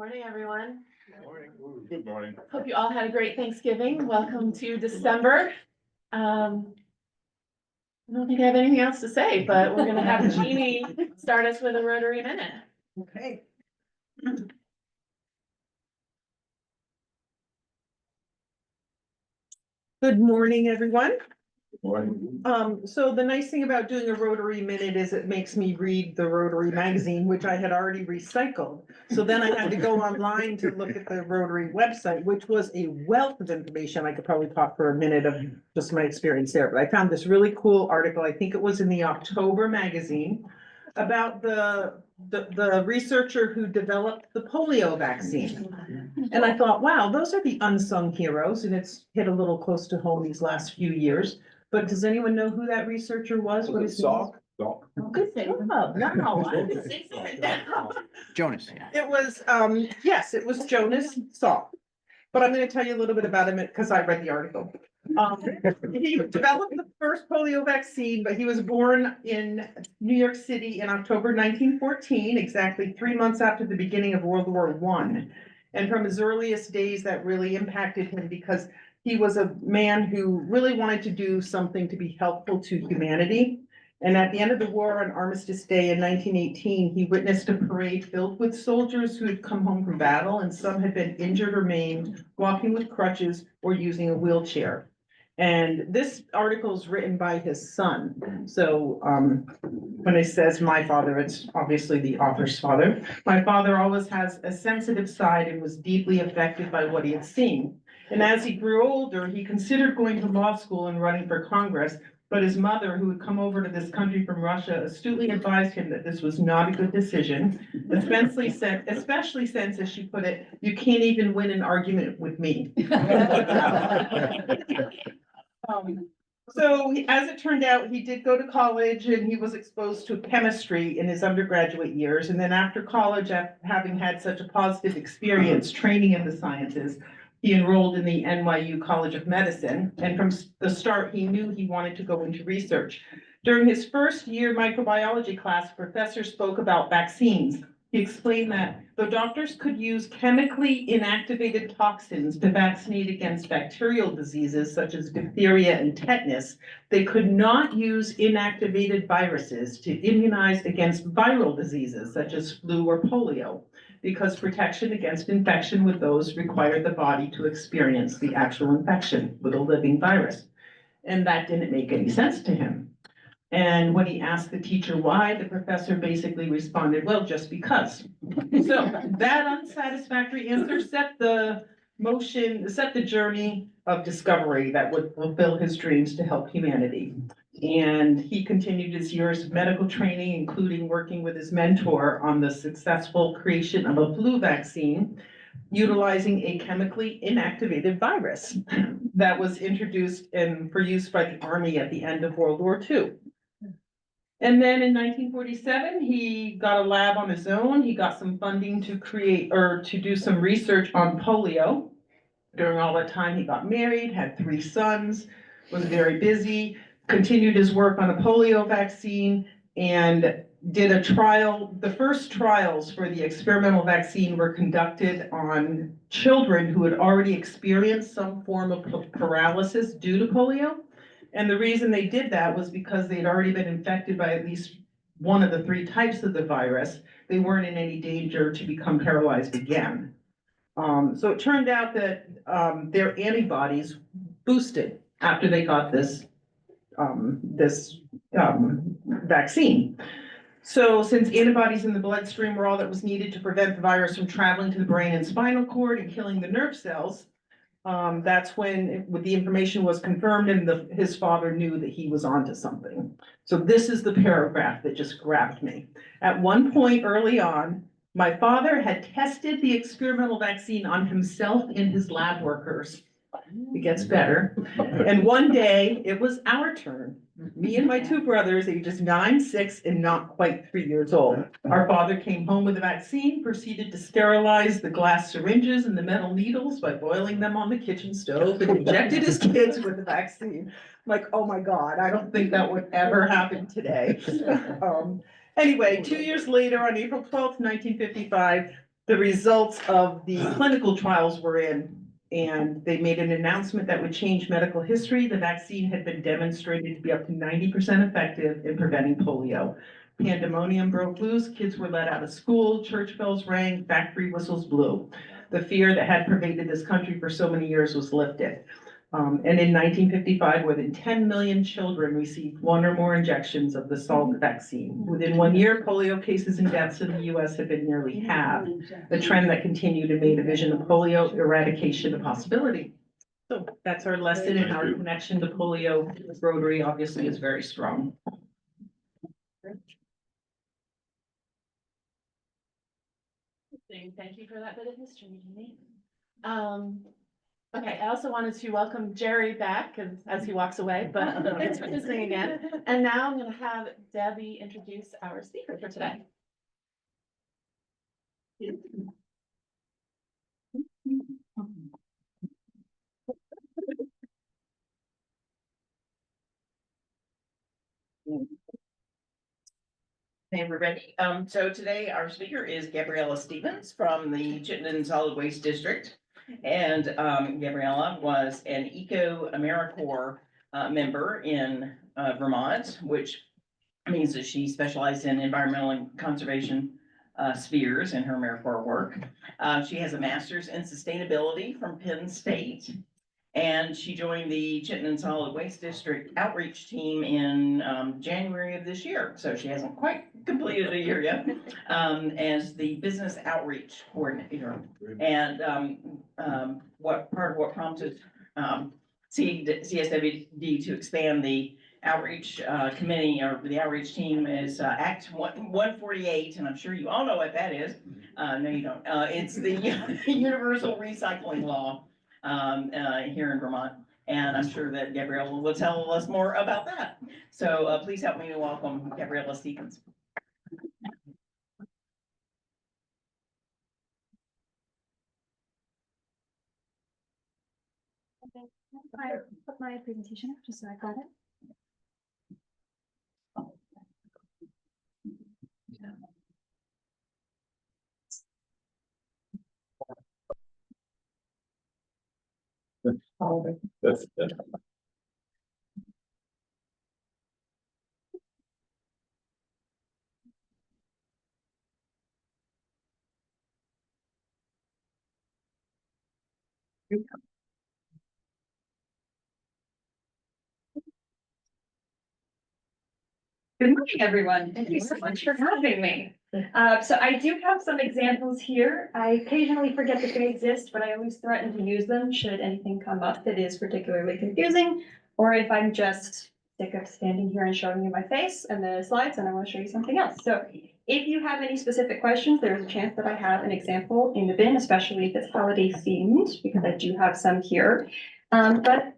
Morning, everyone. Morning. Good morning. Hope you all had a great Thanksgiving. Welcome to December. I don't think I have anything else to say, but we're gonna have Jeannie start us with a Rotary Minute. Okay. Good morning, everyone. Morning. So the nice thing about doing a Rotary Minute is it makes me read the Rotary magazine, which I had already recycled. So then I had to go online to look at the Rotary website, which was a wealth of information. I could probably talk for a minute of just my experience there, but I found this really cool article. I think it was in the October magazine about the researcher who developed the polio vaccine. And I thought, wow, those are the unsung heroes, and it's hit a little close to home these last few years. But does anyone know who that researcher was? What his name is? Salk. Good thing. Oh, no, I didn't say something now. Jonas. It was, yes, it was Jonas Salk. But I'm gonna tell you a little bit about him because I read the article. He developed the first polio vaccine, but he was born in New York City in October 1914, exactly 3 months after the beginning of World War I. And from his earliest days, that really impacted him because he was a man who really wanted to do something to be helpful to humanity. And at the end of the war on Armistice Day in 1918, he witnessed a parade filled with soldiers who had come home from battle, and some had been injured or maimed, walking with crutches or using a wheelchair. And this article is written by his son. So when it says my father, it's obviously the author's father. My father always has a sensitive side and was deeply affected by what he had seen. And as he grew older, he considered going to law school and running for Congress. But his mother, who had come over to this country from Russia, astutely advised him that this was not a good decision, especially since, as she put it, you can't even win an argument with me. So as it turned out, he did go to college and he was exposed to chemistry in his undergraduate years. And then after college, having had such a positive experience training in the sciences, he enrolled in the NYU College of Medicine. And from the start, he knew he wanted to go into research. During his first year microbiology class, professor spoke about vaccines. He explained that though doctors could use chemically inactivated toxins to vaccinate against bacterial diseases such as diphtheria and tetanus, they could not use inactivated viruses to immunize against viral diseases such as flu or polio, because protection against infection with those required the body to experience the actual infection with a living virus. And that didn't make any sense to him. And when he asked the teacher why, the professor basically responded, well, just because. So that unsatisfactory answer set the journey of discovery that would fulfill his dreams to help humanity. And he continued his years of medical training, including working with his mentor on the successful creation of a flu vaccine, utilizing a chemically inactivated virus that was introduced for use by the Army at the end of World War II. And then in 1947, he got a lab on his own. He got some funding to do some research on polio. During all that time, he got married, had 3 sons, was very busy, continued his work on a polio vaccine, and did a trial. The first trials for the experimental vaccine were conducted on children who had already experienced some form of paralysis due to polio. And the reason they did that was because they had already been infected by at least one of the 3 types of the virus. They weren't in any danger to become paralyzed again. So it turned out that their antibodies boosted after they got this vaccine. So since antibodies in the bloodstream were all that was needed to prevent the virus from traveling to the brain and spinal cord and killing the nerve cells, that's when the information was confirmed and his father knew that he was onto something. So this is the paragraph that just grabbed me. At one point early on, my father had tested the experimental vaccine on himself and his lab workers. It gets better. And one day it was our turn. Me and my 2 brothers, ages 9, 6, and not quite 3 years old. Our father came home with the vaccine, proceeded to sterilize the glass syringes and the metal needles by boiling them on the kitchen stove, and injected his kids with the vaccine. I'm like, oh my God, I don't think that would ever happen today. Anyway, 2 years later, on April 12th, 1955, the results of the clinical trials were in. And they made an announcement that would change medical history. The vaccine had been demonstrated to be up to 90% effective in preventing polio. Pandemonium broke loose, kids were let out of school, church bells rang, factory whistles blew. The fear that had pervaded this country for so many years was lifted. And in 1955, more than 10 million children received one or more injections of the Salk vaccine. Within 1 year, polio cases and deaths in the US have been nearly halved, a trend that continued and made a vision of polio eradication a possibility. So that's our lesson, and our connection to polio. Rotary obviously is very strong. Thank you for that bit of history, Jeannie. Okay, I also wanted to welcome Jerry back as he walks away, but thanks for listening again. And now I'm gonna have Debbie introduce our speaker for today. Hey, everybody. So today our speaker is Gabriella Stevens from the Chittenden Solid Waste District. And Gabriella was an Eco AmeriCorps member in Vermont, which means that she specialized in environmental and conservation spheres in her AmeriCorps work. She has a master's in sustainability from Penn State. And she joined the Chittenden Solid Waste District outreach team in January of this year. So she hasn't quite completed a year yet, as the business outreach coordinator. And what prompted CSWD to expand the outreach committee or the outreach team is Act 148, and I'm sure you all know what that is. No, you don't. It's the Universal Recycling Law here in Vermont, and I'm sure that Gabriella will tell us more about that. So please help me to welcome Gabriella Stevens. I put my presentation up just so I got it. That's. Good morning, everyone. Thank you so much for having me. So I do have some examples here. I occasionally forget that they exist, but I always threaten to use them should anything come up that is particularly confusing, or if I'm just sick of standing here and showing you my face and the slides and I want to show you something else. So if you have any specific questions, there's a chance that I have an example in the bin, especially if it's holiday themed, because I do have some here. But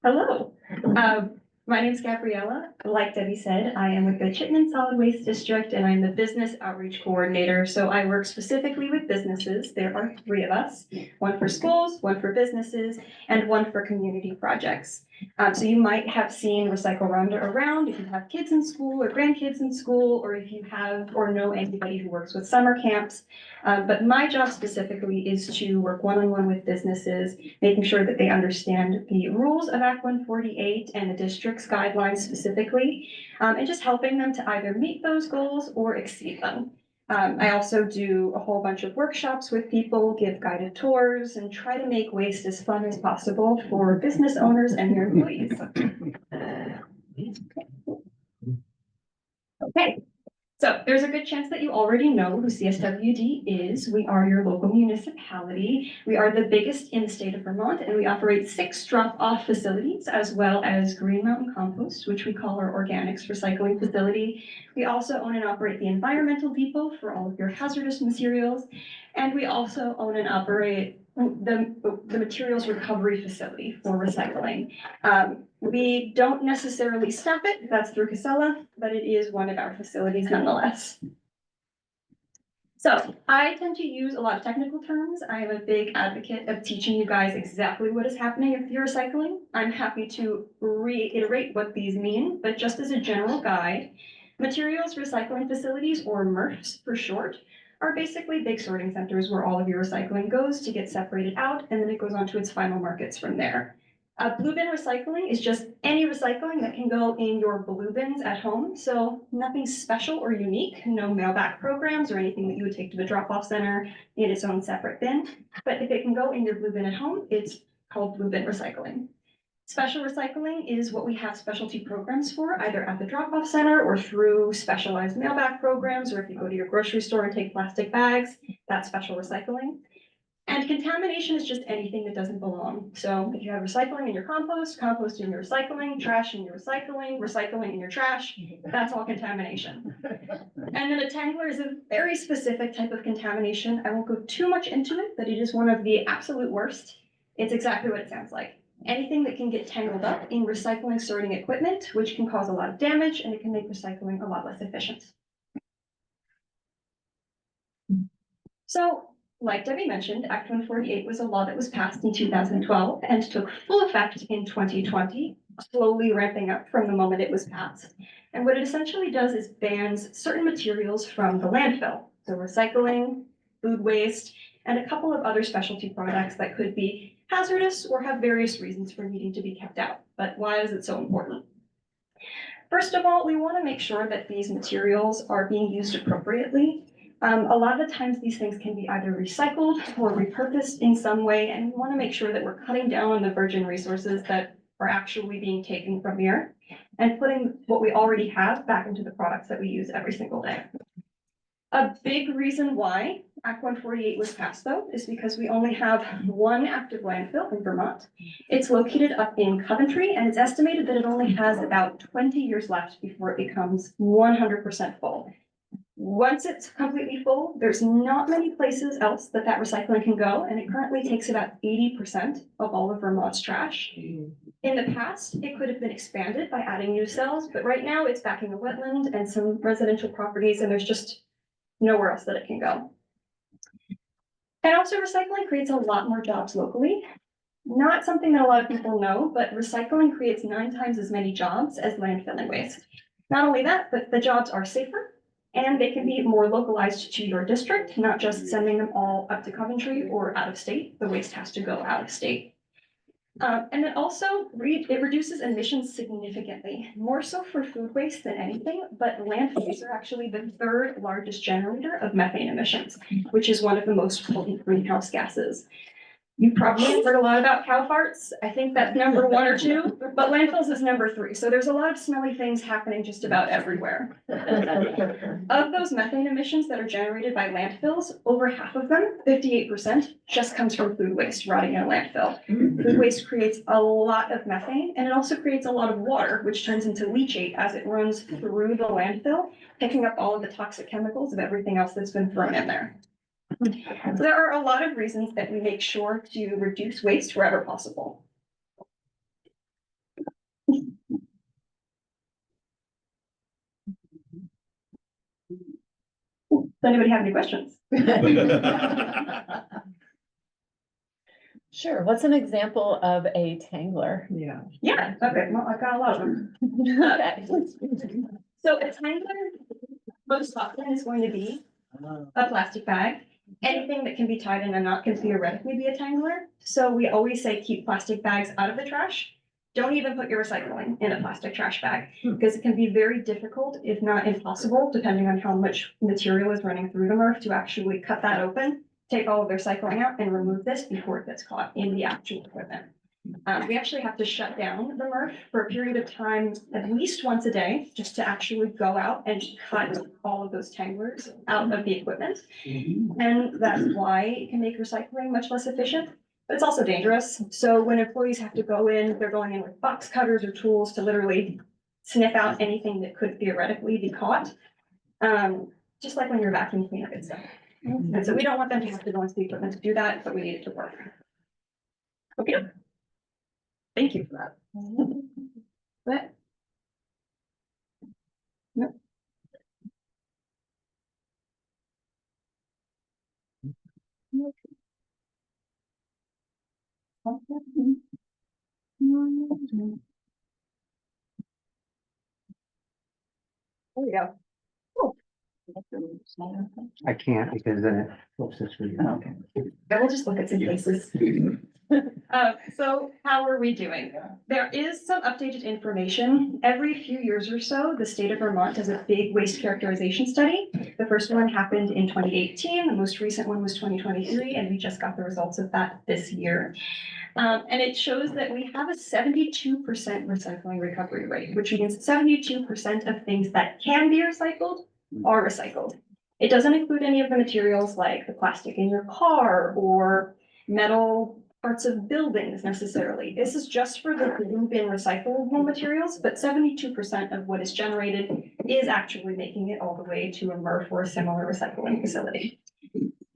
hello. My name is Gabriella. Like Debbie said, I am with the Chittenden Solid Waste District and I'm the Business Outreach Coordinator. So I work specifically with businesses. There are 3 of us, one for schools, one for businesses, and one for community projects. So you might have seen Recycle Rhonda around if you have kids in school or grandkids in school, or if you have or know anybody who works with summer camps. But my job specifically is to work one-on-one with businesses, making sure that they understand the rules of Act 148 and the district's guidelines specifically, and just helping them to either meet those goals or exceed them. I also do a whole bunch of workshops with people, give guided tours, and try to make waste as fun as possible for business owners and their employees. Okay, so there's a good chance that you already know who CSWD is. We are your local municipality. We are the biggest in the state of Vermont, and we operate 6 drop-off facilities, as well as Green Mountain Compost, which we call our organics recycling facility. We also own and operate the environmental depot for all of your hazardous materials, and we also own and operate the materials recovery facility for recycling. We don't necessarily staff it, that's through Casella, but it is one of our facilities nonetheless. So I tend to use a lot of technical terms. I am a big advocate of teaching you guys exactly what is happening with your recycling. I'm happy to reiterate what these mean, but just as a general guide, materials recycling facilities, or MRFs for short, are basically big sorting centers where all of your recycling goes to get separated out, and then it goes on to its final markets from there. Blue bin recycling is just any recycling that can go in your blue bins at home, so nothing special or unique, no mail-back programs or anything that you would take to the drop-off center in its own separate bin. But if it can go in your blue bin at home, it's called blue bin recycling. Special recycling is what we have specialty programs for, either at the drop-off center or through specialized mail-back programs, or if you go to your grocery store and take plastic bags, that's special recycling. And contamination is just anything that doesn't belong. So if you have recycling in your compost, compost in your recycling, trash in your recycling, recycling in your trash, that's all contamination. And then a tangler is a very specific type of contamination. I won't go too much into it, but it is one of the absolute worst. It's exactly what it sounds like. Anything that can get tangled up in recycling sorting equipment, which can cause a lot of damage, and it can make recycling a lot less efficient. So, like Debbie mentioned, Act 148 was a law that was passed in 2012 and took full effect in 2020, slowly ramping up from the moment it was passed. And what it essentially does is bans certain materials from the landfill, so recycling, food waste, and a couple of other specialty products that could be hazardous or have various reasons for needing to be kept out. But why is it so important? First of all, we want to make sure that these materials are being used appropriately. A lot of the times these things can be either recycled or repurposed in some way, and we want to make sure that we're cutting down on the virgin resources that are actually being taken from the earth and putting what we already have back into the products that we use every single day. A big reason why Act 148 was passed, though, is because we only have one active landfill in Vermont. It's located up in Coventry, and it's estimated that it only has about 20 years left before it becomes 100% full. Once it's completely full, there's not many places else that recycling can go, and it currently takes about 80% of all of Vermont's trash. In the past, it could have been expanded by adding new cells, but right now it's backing a wetland and some residential properties, and there's just nowhere else that it can go. And also recycling creates a lot more jobs locally. Not something that a lot of people know, but recycling creates 9 times as many jobs as landfilling waste. Not only that, but the jobs are safer and they can be more localized to your district, not just sending them all up to Coventry or out of state. The waste has to go out of state. And then also, it reduces emissions significantly, more so for food waste than anything, but landfills are actually the 3rd largest generator of methane emissions, which is one of the most potent greenhouse gases. You probably have heard a lot about cow farts. I think that's number 1 or 2, but landfills is number 3. So there's a lot of smelly things happening just about everywhere. Of those methane emissions that are generated by landfills, over half of them, 58%, just comes from food waste rotting in a landfill. Food waste creates a lot of methane, and it also creates a lot of water, which turns into leachate as it runs through the landfill, picking up all of the toxic chemicals of everything else that's been thrown in there. There are a lot of reasons that we make sure to reduce waste wherever possible. Does anybody have any questions? Sure. What's an example of a tangler? Yeah, okay, well, I've got a lot of them. Okay. So a tangler most often is going to be a plastic bag. Anything that can be tied in a knot can theoretically be a tangler. So we always say keep plastic bags out of the trash. Don't even put your recycling in a plastic trash bag because it can be very difficult, if not impossible, depending on how much material is running through the MRF to actually cut that open, take all of their cycling out and remove this before it gets caught in the actual equipment. We actually have to shut down the MRF for a period of time, at least once a day, just to actually go out and cut all of those tanglers out of the equipment. And that's why it can make recycling much less efficient, but it's also dangerous. So when employees have to go in, they're going in with box cutters or tools to literally sniff out anything that could theoretically be caught. Just like when you're vacuum cleanup and stuff. And so we don't want them to have to go into the equipment to do that, but we need it to work. Okay. Thank you for that. But. Nope. There we go. Oh, I can't because then it flips this week. Okay. I will just look at some places. So how are we doing? There is some updated information. Every few years or so, the state of Vermont does a big waste characterization study. The first one happened in 2018. The most recent one was 2023, and we just got the results of that this year. And it shows that we have a 72% recycling recovery rate, which means 72% of things that can be recycled are recycled. It doesn't include any of the materials like the plastic in your car or metal parts of buildings necessarily. This is just for the blue bin recyclable materials, but 72% of what is generated is actually making it all the way to a MRF or a similar recycling facility.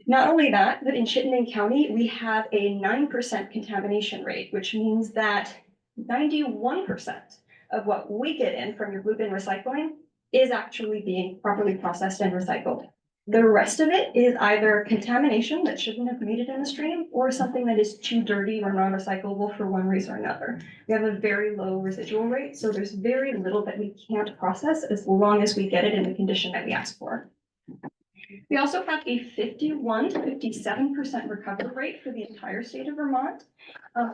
Not only that, but in Chittenden County, we have a 9% contamination rate, which means that 91% of what we get in from your blue bin recycling is actually being properly processed and recycled. The rest of it is either contamination that shouldn't have made it in the stream or something that is too dirty or non-recyclable for one reason or another. We have a very low residual rate, so there's very little that we can't process as long as we get it in the condition that we ask for. We also have a 51 to 57% recovery rate for the entire state of Vermont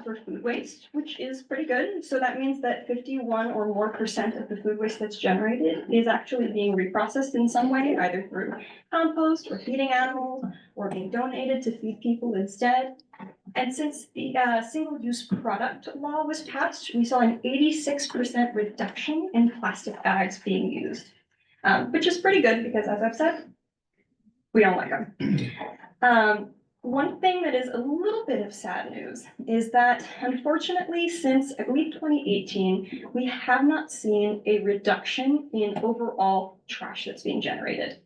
for food waste, which is pretty good. So that means that 51 or more % of the food waste that's generated is actually being reprocessed in some way, either through compost or feeding animals or being donated to feed people instead. And since the single-use product law was passed, we saw an 86% reduction in plastic bags being used, which is pretty good because, as I've said, we don't like them. One thing that is a little bit of sad news is that unfortunately, since I believe 2018, we have not seen a reduction in overall trash that's being generated.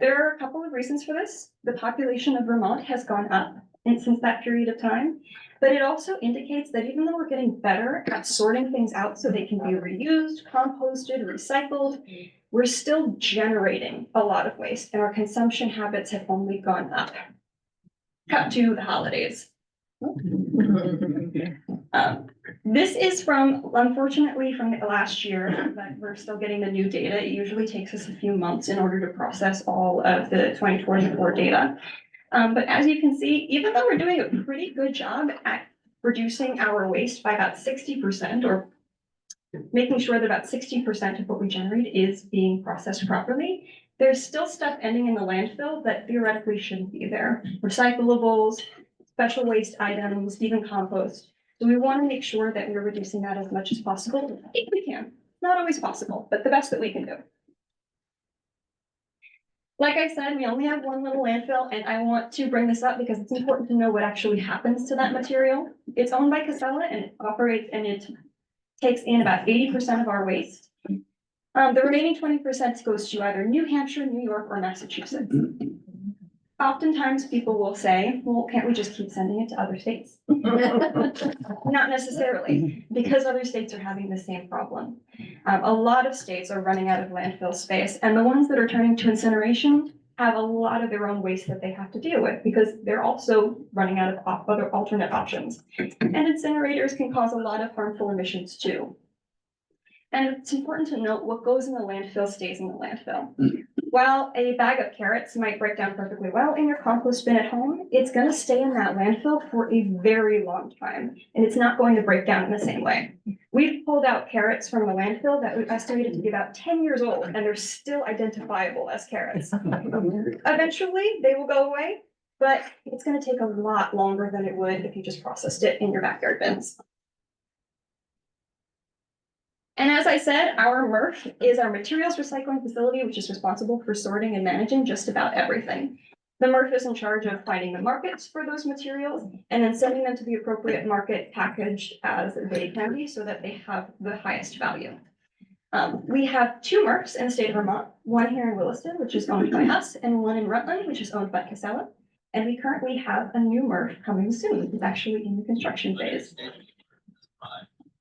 There are a couple of reasons for this. The population of Vermont has gone up since that period of time, but it also indicates that even though we're getting better at sorting things out so they can be reused, composted, recycled, we're still generating a lot of waste and our consumption habits have only gone up. Cut to the holidays. This is unfortunately, from the last year, but we're still getting the new data. It usually takes us a few months in order to process all of the 2024 data. But as you can see, even though we're doing a pretty good job at reducing our waste by about 60%, or making sure that about 60% of what we generate is being processed properly, there's still stuff ending in the landfill that theoretically shouldn't be there. Recyclables, special waste items, even compost. So we want to make sure that we're reducing that as much as possible, if we can. Not always possible, but the best that we can do. Like I said, we only have one little landfill, and I want to bring this up because it's important to know what actually happens to that material. It's owned by Casella and it operates and it takes in about 80% of our waste. The remaining 20% goes to either New Hampshire, New York, or Massachusetts. Oftentimes people will say, well, can't we just keep sending it to other states? Not necessarily, because other states are having the same problem. A lot of states are running out of landfill space, and the ones that are turning to incineration have a lot of their own waste that they have to deal with because they're also running out of other alternate options. And incinerators can cause a lot of harmful emissions too. And it's important to note what goes in the landfill stays in the landfill. While a bag of carrots might break down perfectly well in your compost bin at home, it's going to stay in that landfill for a very long time, and it's not going to break down in the same way. We've pulled out carrots from the landfill that we estimated to be about 10 years old, and they're still identifiable as carrots. Eventually, they will go away, but it's going to take a lot longer than it would if you just processed it in your backyard bins. And as I said, our MRF is our materials recycling facility, which is responsible for sorting and managing just about everything. The MRF is in charge of finding the markets for those materials and then sending them to the appropriate market packaged as they can be so that they have the highest value. We have 2 MRFs in the state of Vermont, one here in Williston, which is owned by us, and one in Rutland, which is owned by Casella. And we currently have a new MRF coming soon. It's actually in the construction phase.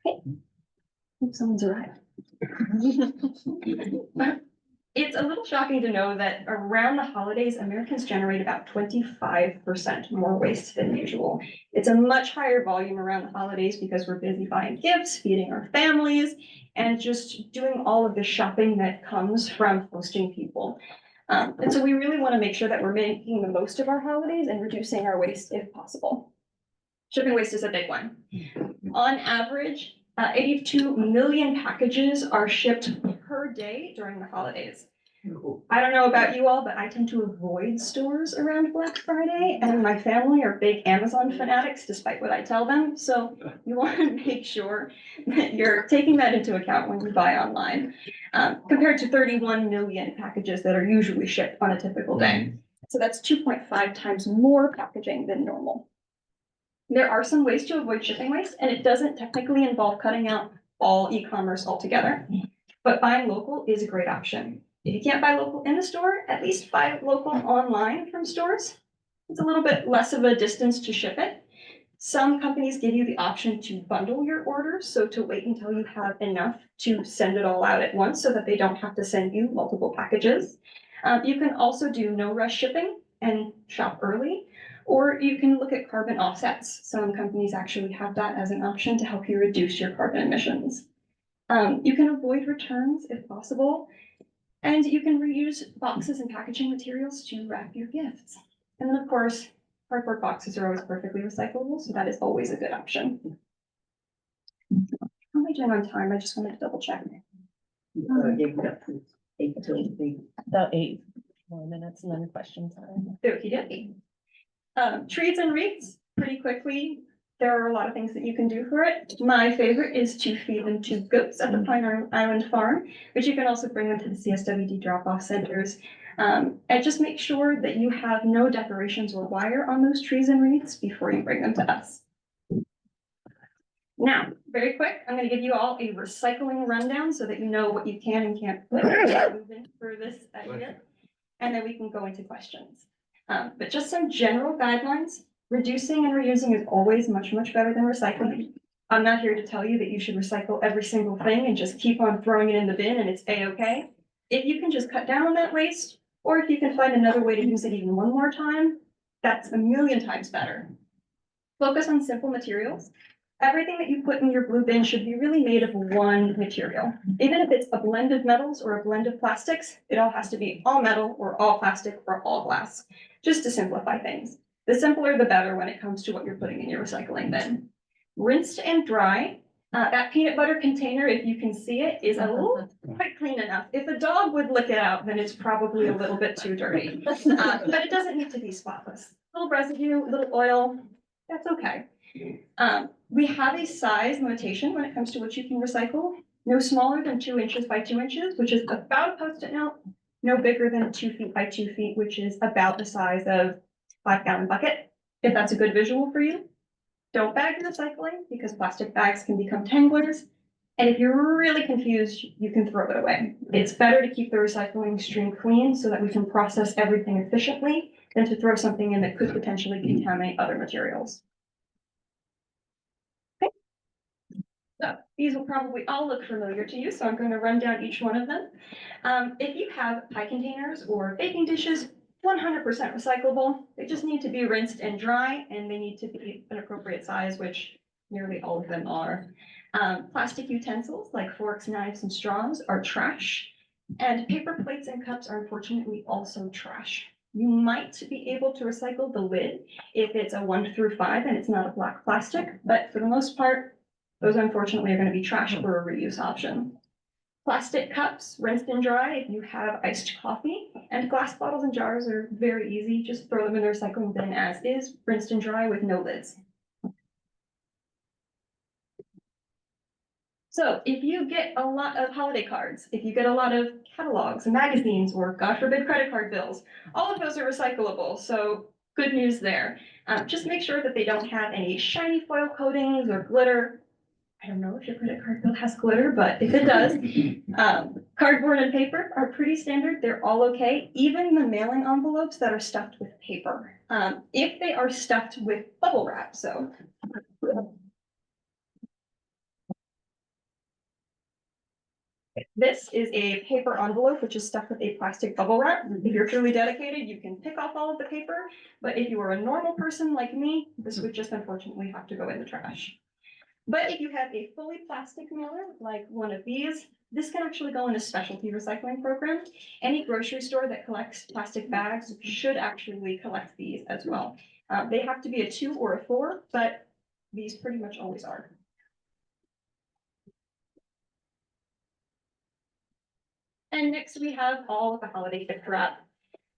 Okay. Someone's arrived. It's a little shocking to know that around the holidays, Americans generate about 25% more waste than usual. It's a much higher volume around the holidays because we're busy buying gifts, feeding our families, and just doing all of the shopping that comes from hosting people. And so we really want to make sure that we're making the most of our holidays and reducing our waste if possible. Shipping waste is a big one. On average, 82 million packages are shipped per day during the holidays. I don't know about you all, but I tend to avoid stores around Black Friday, and my family are big Amazon fanatics, despite what I tell them. So you want to make sure that you're taking that into account when you buy online, compared to 31 million packages that are usually shipped on a typical day. So that's 2.5 times more packaging than normal. There are some ways to avoid shipping waste, and it doesn't technically involve cutting out all e-commerce altogether, but buying local is a great option. If you can't buy local in the store, at least buy local online from stores. It's a little bit less of a distance to ship it. Some companies give you the option to bundle your orders, so to wait until you have enough to send it all out at once so that they don't have to send you multiple packages. You can also do no rush shipping and shop early. Or you can look at carbon offsets. Some companies actually have that as an option to help you reduce your carbon emissions. You can avoid returns if possible, and you can reuse boxes and packaging materials to wrap your gifts. And of course, cardboard boxes are always perfectly recyclable, so that is always a good option. How am I doing on time? I just wanted to double check. About 8 more minutes and then question time. Okey dokey. Trees and wreaths, pretty quickly, there are a lot of things that you can do for it. My favorite is to feed them to goats at the Pine Island Farm, but you can also bring them to the CSWD drop-off centers. And just make sure that you have no decorations or wire on those trees and wreaths before you bring them to us. Now, very quick, I'm gonna give you all a recycling rundown so that you know what you can and can't put for this idea, and then we can go into questions. But just some general guidelines. Reducing and reusing is always much, much better than recycling. I'm not here to tell you that you should recycle every single thing and just keep on throwing it in the bin and it's a-okay. If you can just cut down on that waste, or if you can find another way to use it even one more time, that's a million times better. Focus on simple materials. Everything that you put in your blue bin should be really made of one material. Even if it's a blend of metals or a blend of plastics, it all has to be all metal or all plastic or all glass, just to simplify things. The simpler, the better when it comes to what you're putting in your recycling bin. Rinsed and dry. That peanut butter container, if you can see it, is a little quite clean enough. If a dog would lick it out, then it's probably a little bit too dirty. But it doesn't need to be spotless. A little residue, a little oil, that's okay. We have a size limitation when it comes to what you can recycle. No smaller than 2 inches by 2 inches, which is about a Post-it note. No bigger than 2 feet by 2 feet, which is about the size of 5-gallon bucket, if that's a good visual for you. Don't bag your recycling because plastic bags can become tanglers. And if you're really confused, you can throw it away. It's better to keep the recycling stream clean so that we can process everything efficiently than to throw something in that could potentially contaminate other materials. Okay. So these will probably all look familiar to you, so I'm going to run down each one of them. If you have pie containers or baking dishes, 100% recyclable. They just need to be rinsed and dry, and they need to be an appropriate size, which nearly all of them are. Plastic utensils like forks, knives, and straws are trash, and paper plates and cups are unfortunately also trash. You might be able to recycle the lid if it's a 1 through 5 and it's not a black plastic, but for the most part, those unfortunately are going to be trash for a reuse option. Plastic cups, rinsed and dry if you have iced coffee, and glass bottles and jars are very easy. Just throw them in the recycling bin as is, rinsed and dry with no lids. So if you get a lot of holiday cards, if you get a lot of catalogs and magazines, or God forbid, credit card bills, all of those are recyclable. So good news there. Just make sure that they don't have any shiny foil coatings or glitter. I don't know if your credit card bill has glitter, but if it does, cardboard and paper are pretty standard. They're all okay. Even the mailing envelopes that are stuffed with paper, if they are stuffed with bubble wrap. So This is a paper envelope, which is stuck with a plastic bubble wrap. If you're truly dedicated, you can pick off all of the paper, but if you are a normal person like me, this would just unfortunately have to go in the trash. But if you have a fully plastic mailer, like one of these, this can actually go in a specialty recycling program. Any grocery store that collects plastic bags should actually collect these as well. They have to be a 2 or a 4, but these pretty much always are. And next we have all of the holiday gift wrap.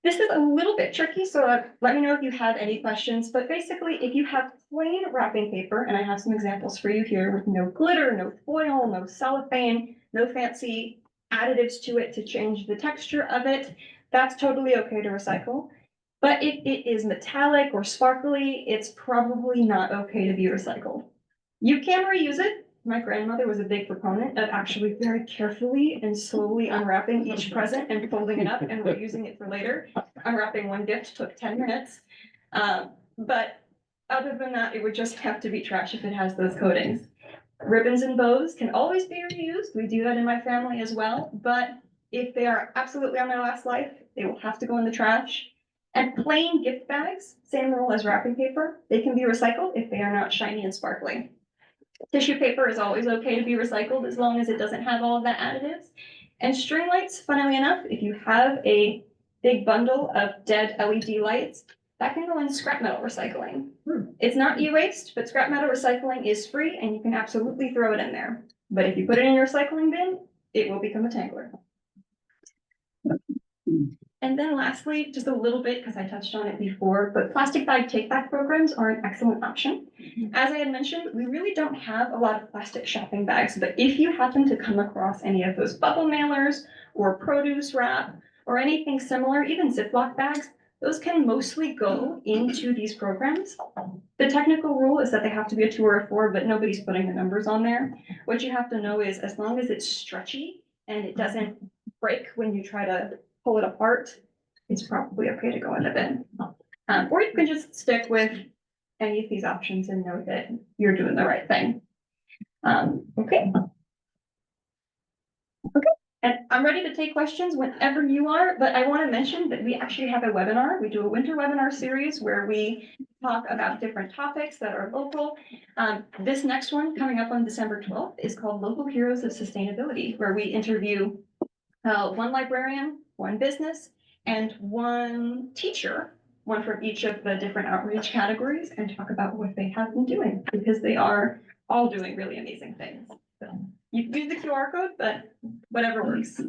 This is a little bit tricky, so let me know if you have any questions, but basically if you have plain wrapping paper, and I have some examples for you here with no glitter, no foil, no cellophane, no fancy additives to it to change the texture of it, that's totally okay to recycle. But if it is metallic or sparkly, it's probably not okay to be recycled. You can reuse it. My grandmother was a big proponent of actually very carefully and slowly unwrapping each present and folding it up and reusing it for later. Unwrapping one gift took 10 minutes. But other than that, it would just have to be trash if it has those coatings. Ribbons and bows can always be reused. We do that in my family as well. But if they are absolutely on their last life, they will have to go in the trash. And plain gift bags, same rule as wrapping paper, they can be recycled if they are not shiny and sparkly. Tissue paper is always okay to be recycled as long as it doesn't have all of that additives. And string lights, funnily enough, if you have a big bundle of dead LED lights, that can go in scrap metal recycling. It's not e-waste, but scrap metal recycling is free and you can absolutely throw it in there. But if you put it in your recycling bin, it will become a tangler. And then lastly, just a little bit, because I touched on it before, but plastic bag take-back programs are an excellent option. As I had mentioned, we really don't have a lot of plastic shopping bags, but if you happen to come across any of those bubble mailers or produce wrap or anything similar, even Ziploc bags, those can mostly go into these programs. The technical rule is that they have to be a 2 or a 4, but nobody's putting the numbers on there. What you have to know is as long as it's stretchy and it doesn't break when you try to pull it apart, it's probably okay to go in the bin. Or you can just stick with any of these options and know that you're doing the right thing. Okay. And I'm ready to take questions whenever you are, but I want to mention that we actually have a webinar. We do a winter webinar series where we talk about different topics that are local. This next one coming up on December 12th is called Local Heroes of Sustainability, where we interview one librarian, one business, and one teacher, one from each of the different outreach categories, and talk about what they have been doing, because they are all doing really amazing things. So you can use the QR code, but whatever works.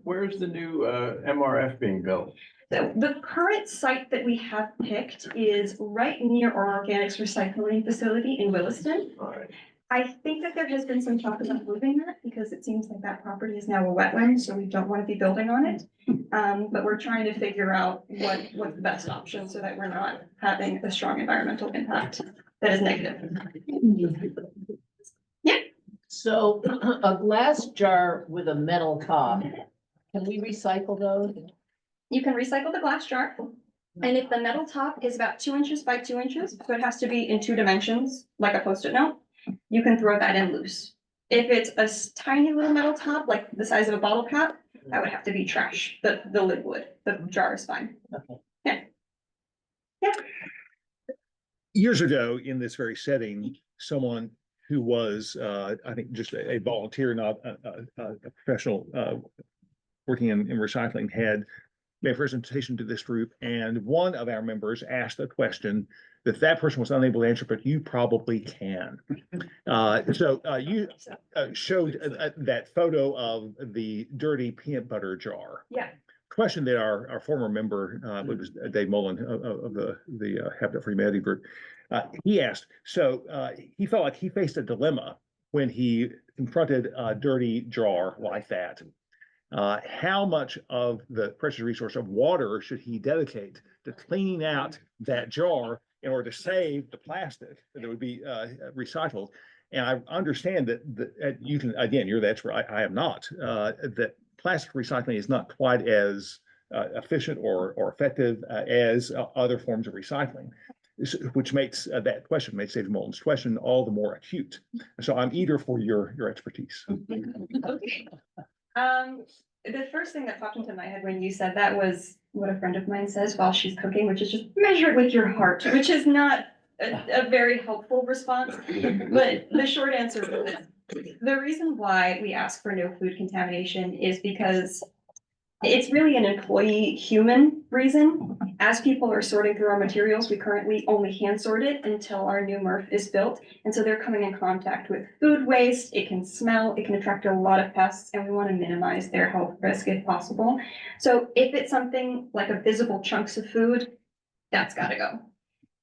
Where's the new MRF being built? So the current site that we have picked is right near our organics recycling facility in Williston. All right. I think that there has been some talk about moving that because it seems like that property is now a wetland, so we don't want to be building on it. But we're trying to figure out what's the best option so that we're not having a strong environmental impact that is negative. Yeah. So a glass jar with a metal top, can we recycle those? You can recycle the glass jar. And if the metal top is about 2 inches by 2 inches, so it has to be in 2 dimensions, like a Post-it note, you can throw that in loose. If it's a tiny little metal top, like the size of a bottle cap, that would have to be trash. The lid would, the jar is fine. Okay. Yeah. Yeah. Years ago, in this very setting, someone who was, I think, just a volunteer, not a professional working in recycling, had made a presentation to this group, and one of our members asked a question that person was unable to answer, but you probably can. So you showed that photo of the dirty peanut butter jar. Yeah. Question that our former member, it was Dave Mullen of the Habitat for Humanity group, he asked, so he felt like he faced a dilemma when he confronted a dirty jar like that. How much of the precious resource of water should he dedicate to cleaning out that jar in order to save the plastic that would be recycled? And I understand that you can, again, you're the expert, I am not, that plastic recycling is not quite as efficient or effective as other forms of recycling. which makes that question, makes Dave Moulton's question all the more acute. So I'm eager for your expertise. Okay. The first thing that popped into my head when you said that was what a friend of mine says while she's cooking, which is just measure it with your heart, which is not a very helpful response. But the short answer is this. The reason why we ask for no food contamination is because it's really an employee human reason. As people are sorting through our materials, we currently only hand sort it until our new MRF is built. And so they're coming in contact with food waste. It can smell, it can attract a lot of pests, and we want to minimize their health risk if possible. So if it's something like a visible chunks of food, that's gotta go.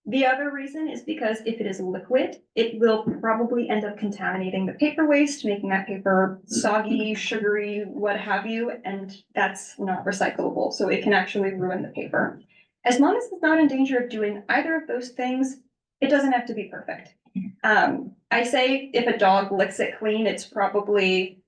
The other reason is because if it is liquid, it will probably end up contaminating the paper waste, making that paper soggy, sugary, what have you, and that's not recyclable, so it can actually ruin the paper. As long as it's not in danger of doing either of those things, it doesn't have to be perfect. I say if a dog licks it clean, it's probably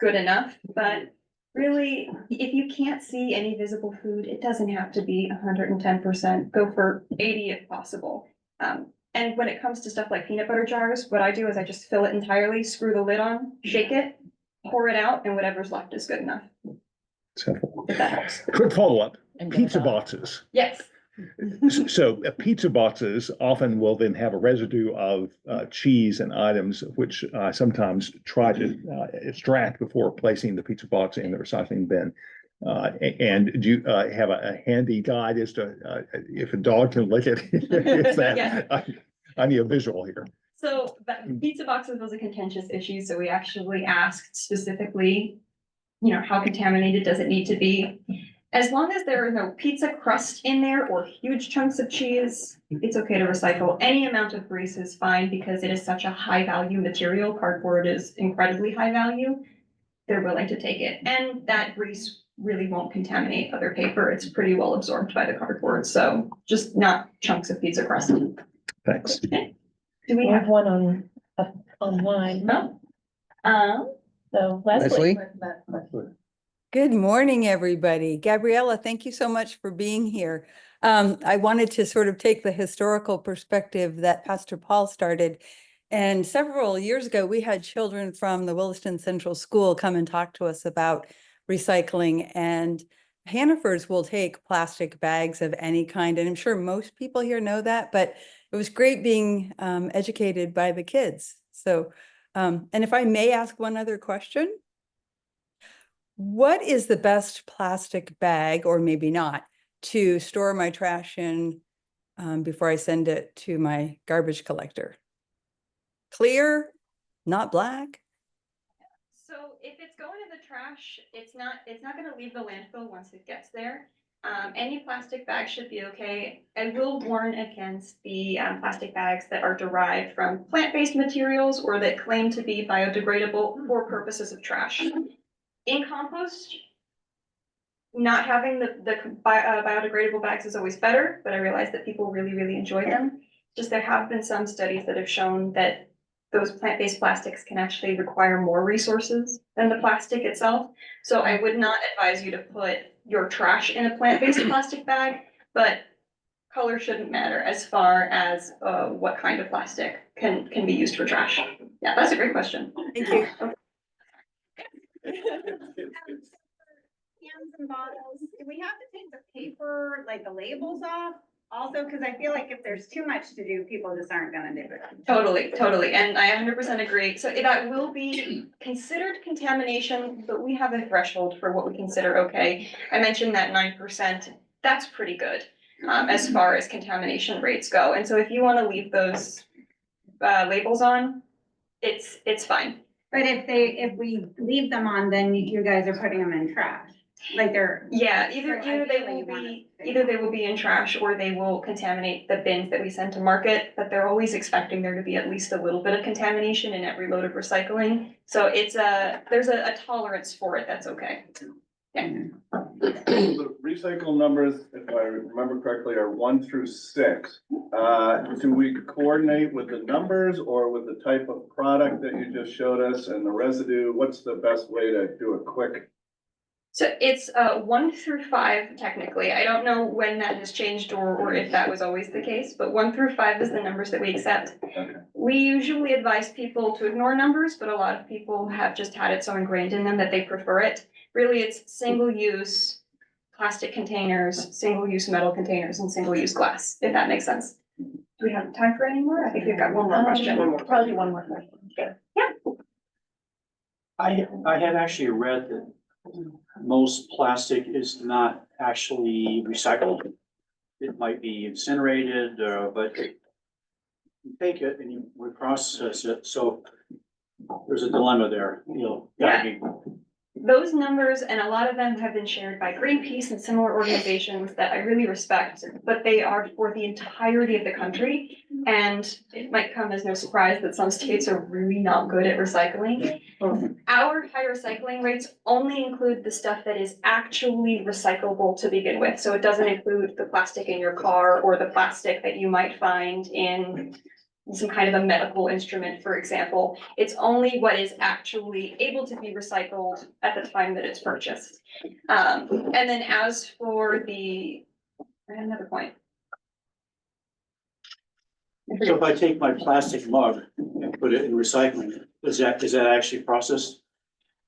good enough, but really, if you can't see any visible food, it doesn't have to be 110%. Go for 80 if possible. And when it comes to stuff like peanut butter jars, what I do is I just fill it entirely, screw the lid on, shake it, pour it out, and whatever's left is good enough. Simple. If that helps. Quick follow-up, pizza boxes. Yes. So pizza boxes often will then have a residue of cheese and items, which I sometimes try to extract before placing the pizza box in the recycling bin. And do you have a handy guide as to if a dog can lick it? Is that, Yeah. I need a visual here. So pizza boxes was a contentious issue, so we actually asked specifically, how contaminated does it need to be? As long as there are no pizza crust in there or huge chunks of cheese, it's okay to recycle. Any amount of grease is fine because it is such a high value material. Cardboard is incredibly high value. They're willing to take it. And that grease really won't contaminate other paper. It's pretty well absorbed by the cardboard. So just not chunks of pizza crust. Thanks. Okay. Do we We have have one online, no? so Leslie. Good morning, everybody. Gabriella, thank you so much for being here. I wanted to sort of take the historical perspective that Pastor Paul started. And several years ago, we had children from the Williston Central School come and talk to us about recycling. And Hannaford's will take plastic bags of any kind. And I'm sure most people here know that, but it was great being educated by the kids. So, and if I may ask one other question. What is the best plastic bag, or maybe not, to store my trash in before I send it to my garbage collector? Clear, not black? So if it's going in the trash, it's not gonna leave the landfill once it gets there. Any plastic bag should be okay. I will warn against the plastic bags that are derived from plant-based materials or that claim to be biodegradable for purposes of trash. In compost, not having the biodegradable bags is always better, but I realize that people really, really enjoy them. Just there have been some studies that have shown that those plant-based plastics can actually require more resources than the plastic itself. So I would not advise you to put your trash in a plant-based plastic bag, but color shouldn't matter as far as what kind of plastic can be used for trash. Yeah, that's a great question. Thank you. Cans and bottles, do we have to take the paper, like the labels off? Also, because I feel like if there's too much to do, people just aren't gonna do it. Totally, and I 100% agree. So that will be considered contamination, but we have a threshold for what we consider okay. I mentioned that 9%, that's pretty good as far as contamination rates go. And so if you want to leave those labels on, it's fine. But if we leave them on, then you guys are putting them in trash, like they're. Yeah, either they will be in trash or they will contaminate the bins that we send to market, but they're always expecting there to be at least a little bit of contamination in every load of recycling. So there's a tolerance for it, that's okay. Yeah. The recycle numbers, if I remember correctly, are 1 through 6. Do we coordinate with the numbers or with the type of product that you just showed us and the residue? What's the best way to do a quick So it's 1 through 5 technically. I don't know when that has changed or if that was always the case, but 1 through 5 is the numbers that we accept. Okay. We usually advise people to ignore numbers, but a lot of people have just had it so ingrained in them that they prefer it. Really, it's single-use plastic containers, single-use metal containers, and single-use glass, if that makes sense. Do we have time for any more? I think we've got one more question. Probably one more question. I had actually read that most plastic is not actually recycled. It might be incinerated, but you take it and you reprocess it, so there's a dilemma there, you know. Yeah. Those numbers, and a lot of them have been shared by Greenpeace and similar organizations that I really respect, but they are for the entirety of the country. And it might come as no surprise that some states are really not good at recycling. Our high recycling rates only include the stuff that is actually recyclable to begin with. So it doesn't include the plastic in your car or the plastic that you might find in some kind of a medical instrument, for example. It's only what is actually able to be recycled at the time that it's purchased. And then as for I had another point. So if I take my plastic mug and put it in recycling, is that actually processed?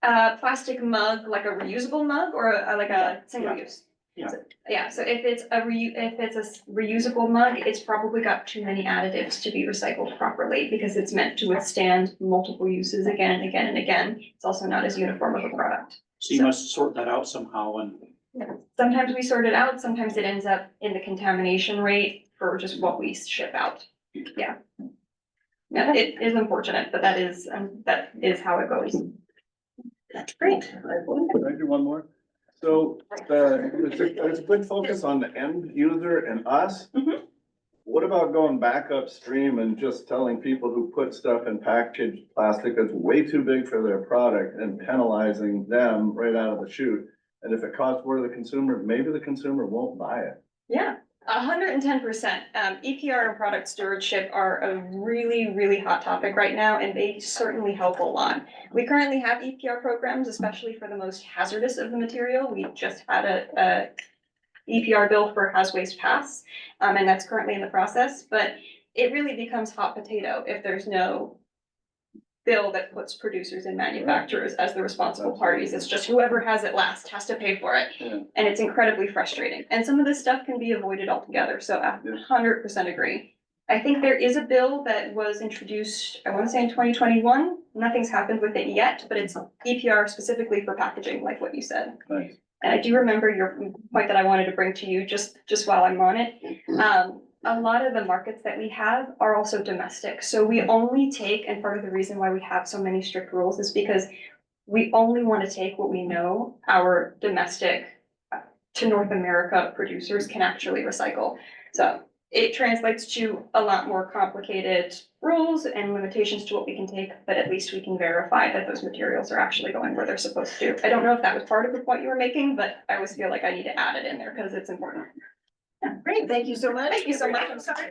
Plastic mug, like a reusable mug or like a single use? Yeah. Yeah, so if it's a reusable mug, it's probably got too many additives to be recycled properly because it's meant to withstand multiple uses again and again and again. It's also not as uniform of a product. So you must sort that out somehow and. Sometimes we sort it out, sometimes it ends up in the contamination rate for just what we ship out. Yeah. Yeah, it is unfortunate, but that is how it goes. Great. Can I do one more? So there's a good focus on the end user and us. Mhm. What about going back upstream and just telling people who put stuff in packaged plastic that's way too big for their product and penalizing them right out of the chute? And if it costs more to the consumer, maybe the consumer won't buy it. Yeah, 110%. EPR and product stewardship are a really, really hot topic right now, and they certainly help a lot. We currently have EPR programs, especially for the most hazardous of the material. We just had a EPR bill for Haz Waste Pass, and that's currently in the process, but it really becomes hot potato if there's no bill that puts producers and manufacturers as the responsible parties. It's just whoever has it last has to pay for it. Yeah. And it's incredibly frustrating. And some of this stuff can be avoided altogether. So I 100% agree. I think there is a bill that was introduced, I want to say in 2021. Nothing's happened with it yet, but it's EPR specifically for packaging, like what you said. Nice. And I do remember your point that I wanted to bring to you just while I'm on it. A lot of the markets that we have are also domestic. So we only take, and part of the reason why we have so many strict rules is because we only want to take what we know our domestic to North America producers can actually recycle. So it translates to a lot more complicated rules and limitations to what we can take, but at least we can verify that those materials are actually going where they're supposed to. I don't know if that was part of the point you were making, but I always feel like I need to add it in there because it's important. Yeah, great, thank you so much. Thank you so much. I'm sorry.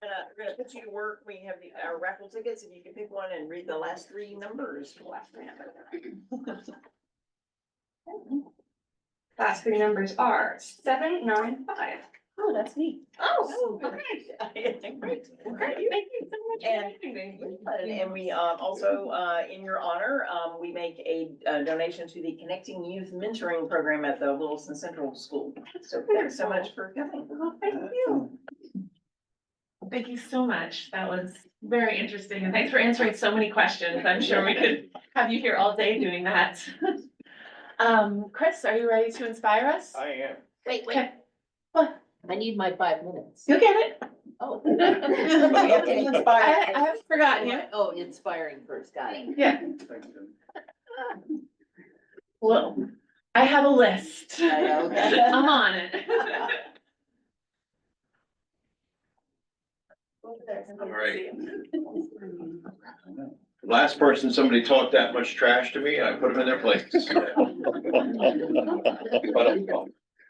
We're gonna put you to work. We have our raffle tickets, if you can pick one and read the last three numbers. Last three numbers are 795. Oh, that's neat. Oh, okay. Great. Great. Thank you so much for having me. And we also, in your honor, we make a donation to the Connecting Youth Mentoring Program at the Williston Central School. So thanks so much for coming. Well, thank you. Thank you so much. That was very interesting, and thanks for answering so many questions. I'm sure we could have you here all day doing that. Chris, are you ready to inspire us? I am. Wait, Okay. What? I need my 5 minutes. You'll get it. Oh. I haven't forgotten you. Oh, inspiring first, got it. Yeah. Thanks, Jim. Well, I have a list. Okay. I'm on it. All right. Last person, somebody talked that much trash to me, I put them in their place.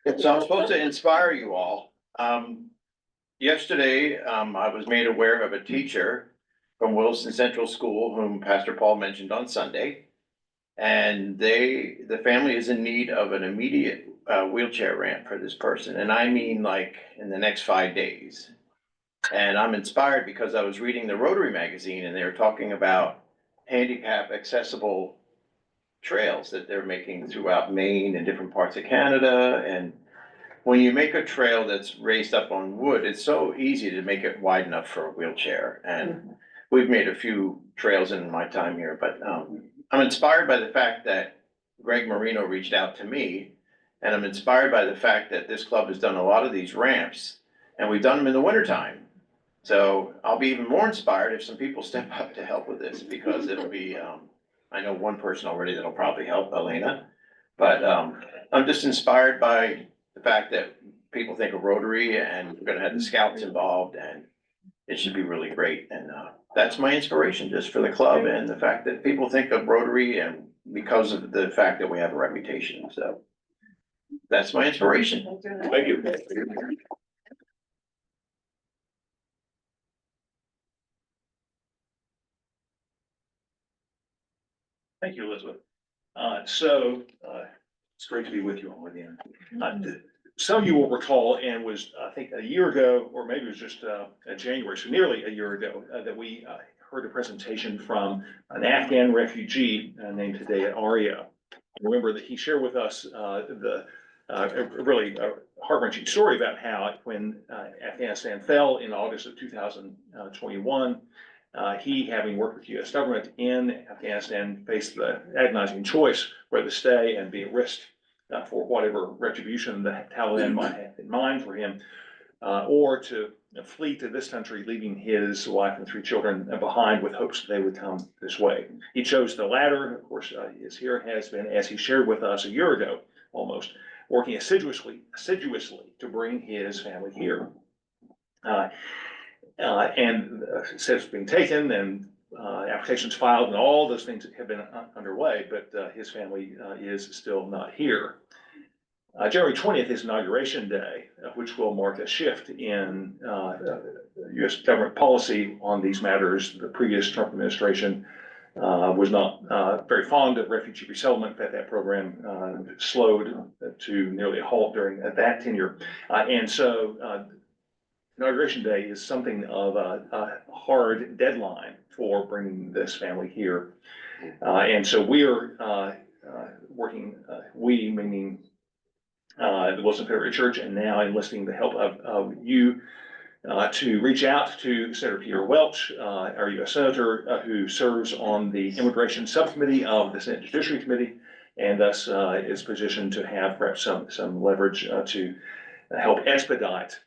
But, so I'm supposed to inspire you all. Yesterday, I was made aware of a teacher from Williston Central School whom Pastor Paul mentioned on Sunday. And the family is in need of an immediate wheelchair ramp for this person, and I mean like in the next 5 days. And I'm inspired because I was reading the Rotary magazine and they were talking about handicap accessible trails that they're making throughout Maine and different parts of Canada. And when you make a trail that's raised up on wood, it's so easy to make it wide enough for a wheelchair. And we've made a few trails in my time here, but I'm inspired by the fact that Greg Marino reached out to me, and I'm inspired by the fact that this club has done a lot of these ramps, and we've done them in the wintertime. So I'll be even more inspired if some people step up to help with this, because it'll be, I know one person already that'll probably help, Elena. But I'm just inspired by the fact that people think of Rotary, and we're gonna have the scouts involved, and it should be really great. And that's my inspiration just for the club, and the fact that people think of Rotary, and because of the fact that we have a reputation. So that's my inspiration. Thank you. Thank you, Elizabeth. It's great to be with you all again. Some of you will recall, and was, I think, a year ago, or maybe it was just January, so nearly a year ago, that we heard a presentation from an Afghan refugee named Hidayat Arya. Remember that he shared with us the really heart-wrenching story about how when Afghanistan fell in August of 2021, he, having worked with the U.S. government in Afghanistan, faced the agonizing choice whether to stay and be at risk for whatever retribution the Taliban might have in mind for him, or to flee to this country, leaving his wife and 3 children behind with hopes that they would come this way. He chose the latter. Of course, his here has been, as he shared with us a year ago, almost, working assiduously to bring his family here. And steps being taken, and applications filed, and all those things have been underway, but his family is still not here. January 20th is Inauguration Day, which will mark a shift in U.S. government policy on these matters. The previous Trump administration was not very fond of refugee resettlement. In fact, that program slowed to nearly a halt during that tenure. And so Inauguration Day is something of a hard deadline for bringing this family here. And so we're working, we meaning the Williston-Richmond Church, and now enlisting the help of you to reach out to Senator Peter Welch, our U.S. Senator, who serves on the Immigration Subcommittee of the Senate Judiciary Committee, and thus is positioned to have perhaps some leverage to help expedite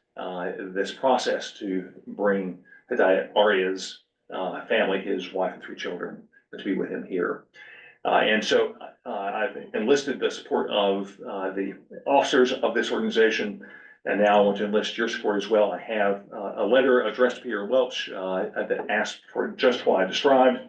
this process to bring Hidayat Arya's family, his wife and 3 children, to be with him here. And so I've enlisted the support of the officers of this organization, and now I want to enlist your support as well. I have a letter addressed to Peter Welch that asks for just what I described.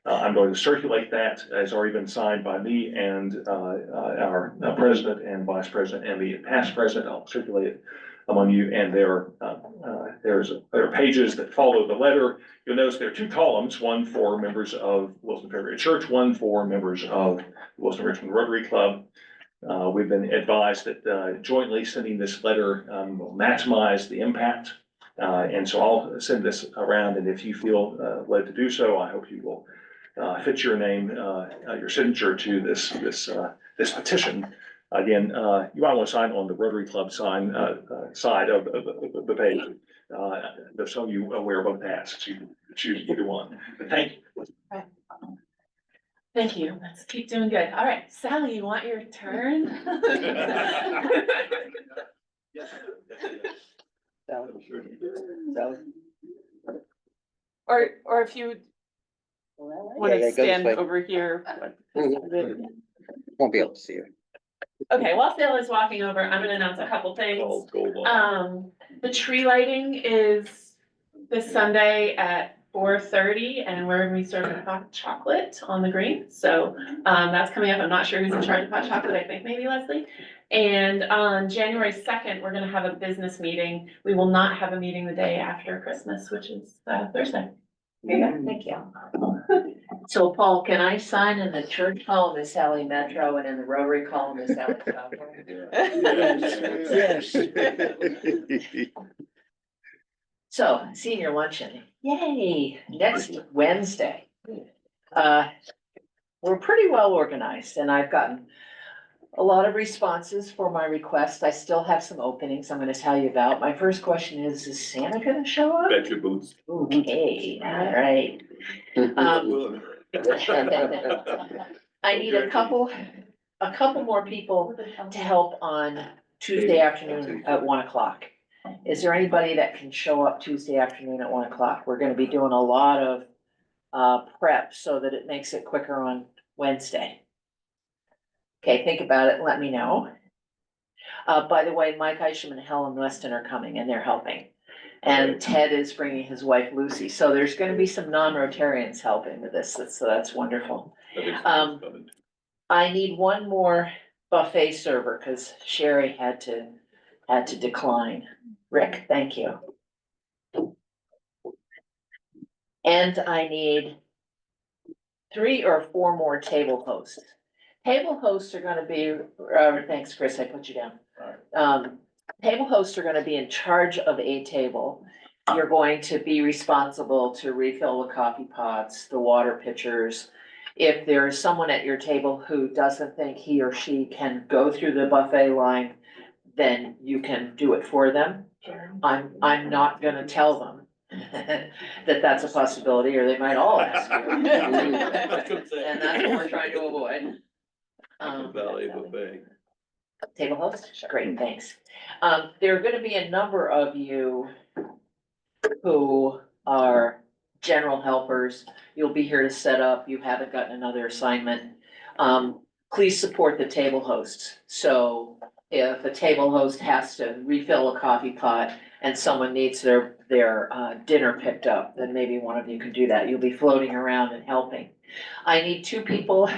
I'm going to circulate that. It's already been signed by me and our president and vice president and the past president. I'll circulate it among you, and there are pages that follow the letter. You'll notice there are 2 columns, one for members of Williston-Richmond Church, one for members of the Williston-Richmond Rotary Club. We've been advised that jointly sending this letter will maximize the impact. And so I'll send this around, and if you feel led to do so, I hope you will fit your name, your signature to this petition. Again, you might want to sign on the Rotary Club side of the page. There's some of you aware of both tasks. You can choose either one. But thank you. Thank you. Let's keep doing good. All right, Sally, you want your turn? Or if you want to stand over here. Won't be able to see you. Okay, while Phil is walking over, I'm gonna announce a couple things. The tree lighting is this Sunday at 4:30, and we're gonna be serving hot chocolate on the green. So that's coming up. I'm not sure who's in charge of hot chocolate. I think maybe Leslie. And on January 2nd, we're gonna have a business meeting. We will not have a meeting the day after Christmas, which is Thursday. There you go. Thank you. So Paul, can I sign in the church column as Sally Metro and in the Rotary column as Sally Southwell? Yes. So senior luncheon, yay, next Wednesday. We're pretty well organized and I've gotten a lot of responses for my request. I still have some openings I'm gonna tell you about. My first question is Santa gonna show up? Bet your boots. Okay, all right. I need a couple more people to help on Tuesday afternoon at 1 o'clock. Is there anybody that can show up Tuesday afternoon at 1 o'clock? We're gonna be doing a lot of prep so that it makes it quicker on Wednesday. Okay, think about it and let me know. By the way, Mike Isham and Helen Weston are coming and they're helping. And Ted is bringing his wife Lucy, so there's gonna be some non-Rotarians helping with this, so that's wonderful. I need one more buffet server, cause Sherry had to decline. Rick, thank you. And I need 3 or 4 more table hosts. Table hosts are gonna be, thanks, Chris, I put you down. Table hosts are gonna be in charge of a table. You're going to be responsible to refill the coffee pots, the water pitchers. If there is someone at your table who doesn't think he or she can go through the buffet line, then you can do it for them. I'm not gonna tell them that that's a possibility, or they might all ask you. And that's what we're trying to avoid. Ballet buffet. Table host, great, thanks. There are gonna be a number of you who are general helpers. You'll be here to set up, you haven't gotten another assignment. Please support the table hosts. So if a table host has to refill a coffee pot and someone needs their dinner picked up, then maybe one of you can do that. You'll be floating around and helping. I need 2 people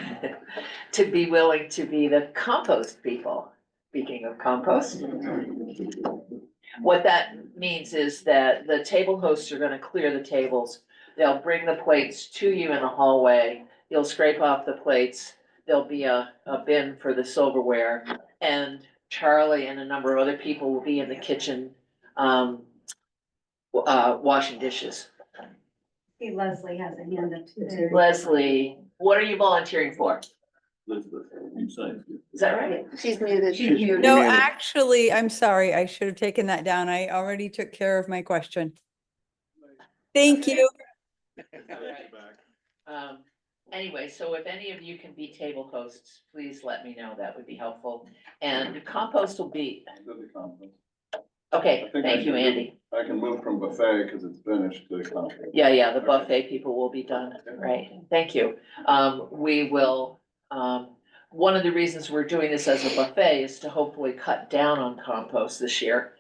to be willing to be the compost people. Speaking of compost. What that means is that the table hosts are gonna clear the tables. They'll bring the plates to you in the hallway. You'll scrape off the plates. There'll be a bin for the silverware. And Charlie and a number of other people will be in the kitchen, washing dishes. See, Leslie has a hand up too. Leslie, what are you volunteering for? Is that right? She's muted. No, actually, I'm sorry. I should have taken that down. I already took care of my question. Thank you. Anyway, so if any of you can be table hosts, please let me know. That would be helpful. And the compost will be, okay, thank you, Andy. I can move from buffet because it's finished to compost. Yeah, the buffet people will be done, right? Thank you. We will, one of the reasons we're doing this as a buffet is to hopefully cut down on compost this year.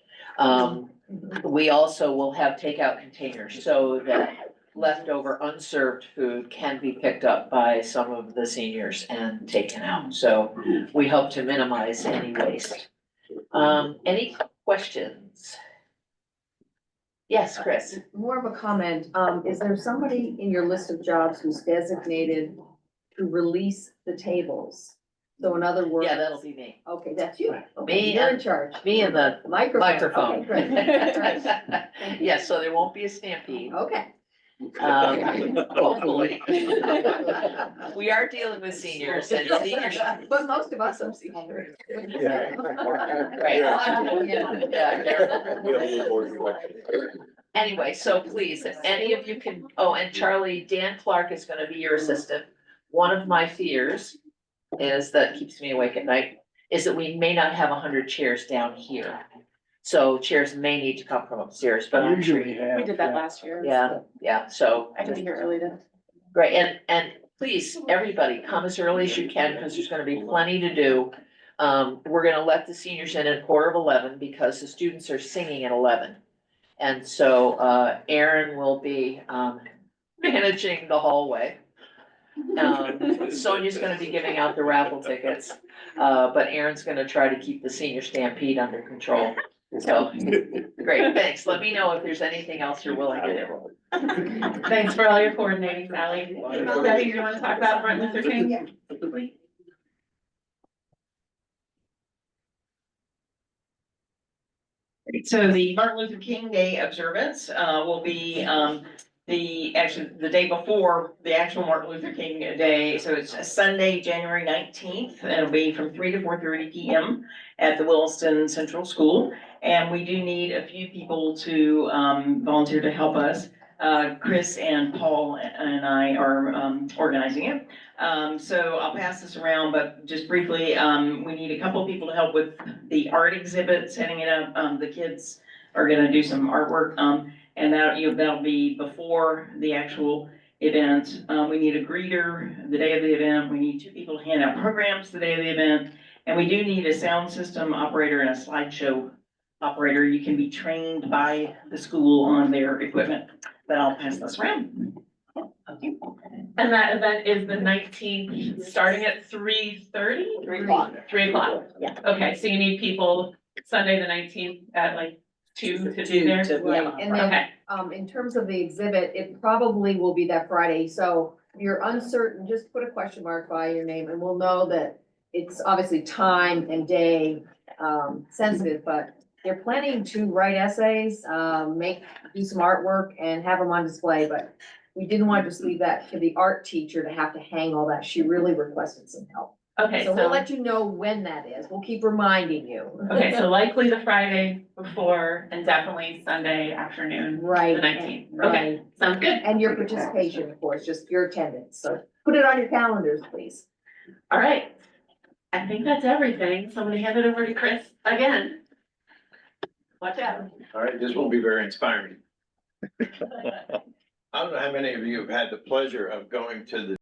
We also will have takeout containers so that leftover unserved food can be picked up by some of the seniors and taken out. So we hope to minimize any waste. Any questions? Yes, Chris. More of a comment, is there somebody in your list of jobs who's designated to release the tables? So in other words. Yeah, that'll be me. Okay, that's you. Okay, Me you're in and- charge. Me and the microphone. Okay, great. Yes, so there won't be a stampede. Okay. Hopefully. We are dealing with seniors and seniors. But most of us are seniors. Right. Anyway, so please, if any of you can, oh, and Charlie, Dan Clark is gonna be your assistant. One of my fears is that keeps me awake at night, is that we may not have 100 chairs down here. So chairs may need to come from upstairs, but I'm sure. We did that last year. Yeah, so. I can be here early then. Great, and please, everybody, come as early as you can, because there's gonna be plenty to do. We're gonna let the seniors in at 11:15 because the students are singing at 11. And so, Aaron will be, managing the hallway. Sonia's gonna be giving out the raffle tickets, but Aaron's gonna try to keep the senior stampede under control. So, great, thanks. Let me know if there's anything else you're willing to do. Thanks for all your coordinating, Sally. Debbie, do you want to talk about Martin Luther King? So the Martin Luther King Day observance will be the day before the actual Martin Luther King Day. So it's a Sunday, January 19th. It'll be from 3 to 4:30 p.m. at the Williston Central School. And we do need a few people to volunteer to help us. Chris and Paul and I are organizing it. So I'll pass this around, but just briefly, we need a couple people to help with the art exhibit, setting it up. The kids are gonna do some artwork, and that'll be before the actual event. We need a greeter the day of the event. We need 2 people to hand out programs the day of the event. And we do need a sound system operator and a slideshow operator. You can be trained by the school on their equipment, but I'll pass this around. And that event is the 19th, starting at 3:30? 3 o'clock. 3 o'clock? Yeah. Okay, so you need people Sunday, the 19th at like 2 to be there? Right, and then, Okay, in terms of the exhibit, it probably will be that Friday, so if you're uncertain, just put a question mark by your name and we'll know that it's obviously time and day, sensitive, but they're planning to write essays, do some artwork and have them on display, but we didn't want to just leave that to the art teacher to have to hang all that. She really requested some help. okay, So we'll so, let you know when that is. We'll keep reminding you. okay, so likely the Friday before and definitely Sunday afternoon, Right. the 19th. Okay, Right. sounds good. And your participation, of course, just your attendance. So put it on your calendars, please. All right. I think that's everything. So I'm gonna hand it over to Chris again. Watch out. All right, this will be very inspiring. I don't know how many of you have had the pleasure of going to the